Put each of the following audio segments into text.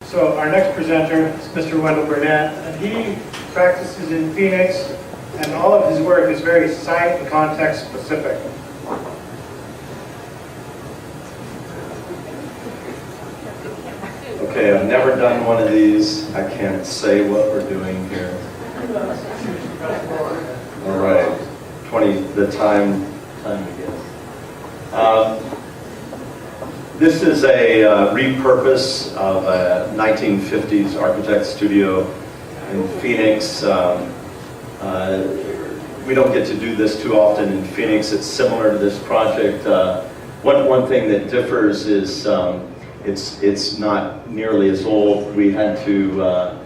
So our next presenter is Mr. Wendell Burnette, and he practices in Phoenix, and all of his work is very site and context specific. Okay, I've never done one of these. I can't say what we're doing here. All right, the time begins. This is a repurpose of a 1950s architect studio in Phoenix. We don't get to do this too often in Phoenix. It's similar to this project. One thing that differs is it's not nearly as old. We had to,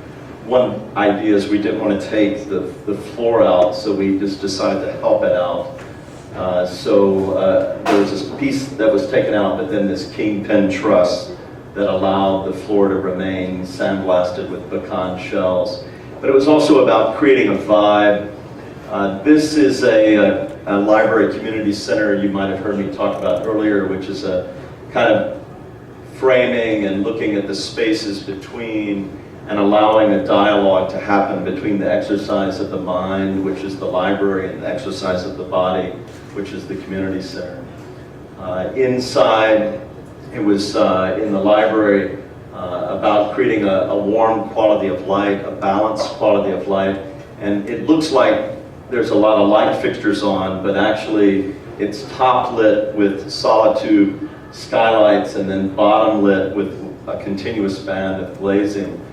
one idea is we didn't want to take the floor out, so we just decided to help it out. There was this piece that was taken out, but then this kingpin truss that allowed the floor to remain sandblasted with pecan shells. But it was also about creating a vibe. This is a library community center you might have heard me talk about earlier, which is a kind of framing and looking at the spaces between and allowing a dialogue to happen between the exercise of the mind, which is the library, and the exercise of the body, which is the community center. Inside, it was in the library about creating a warm quality of light, a balanced quality of light, and it looks like there's a lot of light fixtures on, but actually it's top lit with solitude skylights and then bottom lit with a continuous band of glazing.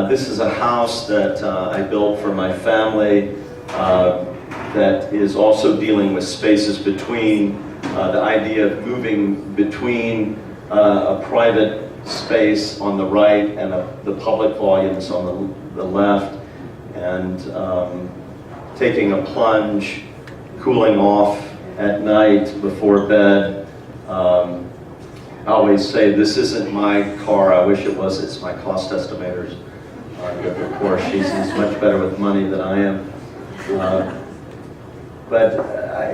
This is a house that I built for my family that is also dealing with spaces between, the idea of moving between a private space on the right and the public volumes on the left, and taking a plunge, cooling off at night before bed. I always say, this isn't my car, I wish it was, it's my cost estimator's. Of course, she's much better with money than I am. But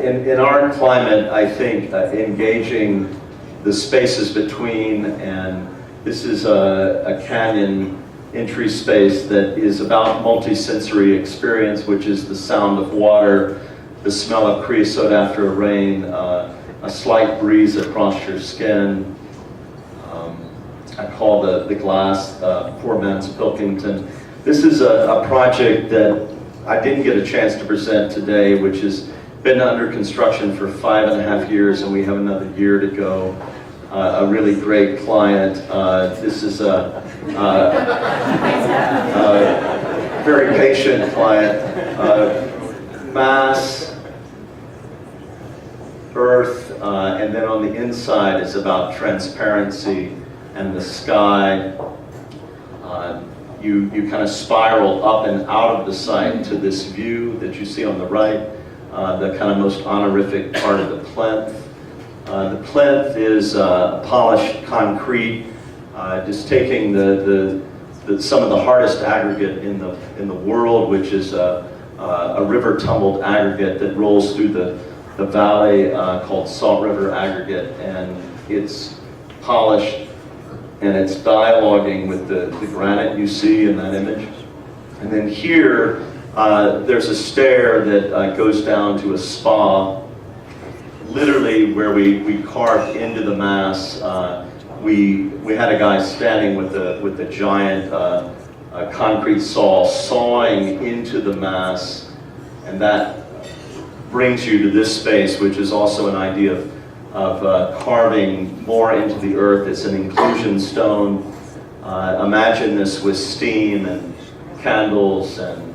in our climate, I think engaging the spaces between, and this is a canyon entry space that is about multi-sensory experience, which is the sound of water, the smell of creosote after a rain, a slight breeze across your skin. I call the glass Poor Man's Pilkington. This is a project that I didn't get a chance to present today, which has been under construction for 5.5 years, and we have another year to go. A really great client. This is a very patient client. Mass, earth, and then on the inside is about transparency and the sky. You kind of spiral up and out of the site to this view that you see on the right, the kind of most honorific part of the plinth. The plinth is polished concrete, just taking some of the hardest aggregate in the world, which is a river tumbled aggregate that rolls through the valley called Salt River Aggregate, and it's polished and it's dialoguing with the granite you see in that image. And then here, there's a stair that goes down to a spa, literally where we carved into the mass. We had a guy standing with a giant concrete saw sawing into the mass, and that brings you to this space, which is also an idea of carving more into the earth. It's an inclusion stone. Imagine this with steam and candles and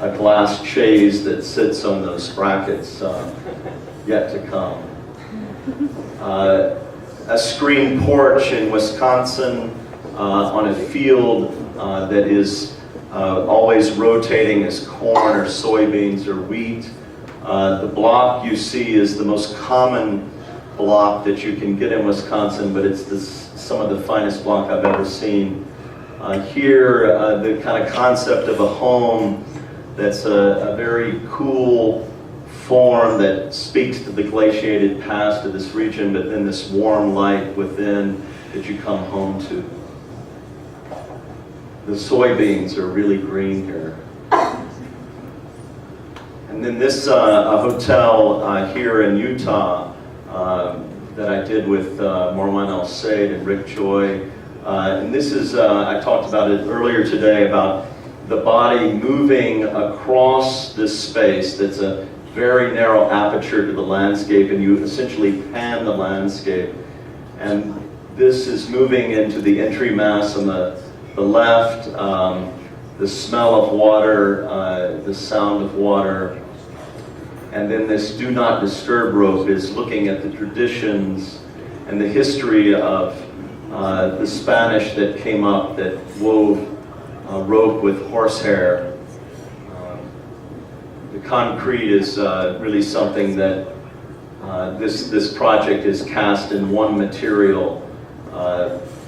a glass chaise that sits on those brackets yet to come. A screen porch in Wisconsin on a field that is always rotating as corn or soybeans or wheat. The block you see is the most common block that you can get in Wisconsin, but it's some of the finest block I've ever seen. Here, the kind of concept of a home that's a very cool form that speaks to the glaciated past of this region, but then this warm light within that you come home to. The soybeans are really green here. And then this a hotel here in Utah that I did with Marwan El Said and Rick Joy. And this is, I talked about it earlier today, about the body moving across this space that's a very narrow aperture to the landscape, and you essentially pan the landscape. And this is moving into the entry mass on the left, the smell of water, the sound of water. And then this do not disturb rope is looking at the traditions and the history of the Spanish that came up that wove rope with horsehair. The concrete is really something that this project is cast in one material,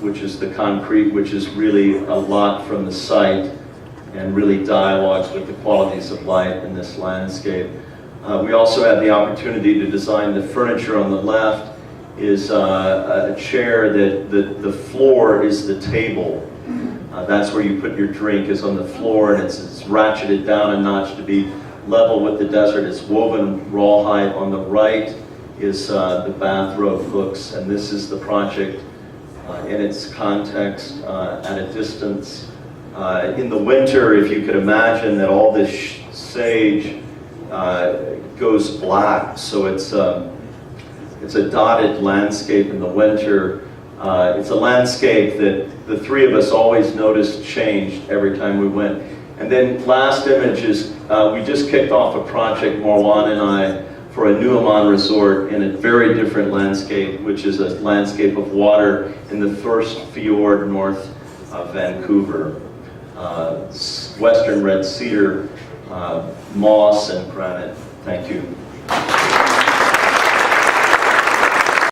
which is the concrete, which is really a lot from the site and really dialogues with the qualities of light in this landscape. We also had the opportunity to design the furniture. On the left is a chair that the floor is the table. That's where you put your drink, is on the floor, and it's ratcheted down a notch to be level with the desert. It's woven rawhide. On the right is the bathrobe hooks, and this is the project in its context at a distance. In the winter, if you could imagine that all this sage goes black, so it's a dotted landscape in the winter. It's a landscape that the three of us always noticed changed every time we went. And then last image is, we just kicked off a project, Marwan and I, for a new Amman resort in a very different landscape, which is a landscape of water in the first fjord north of Vancouver. Western red cedar, moss and granite. Thank you.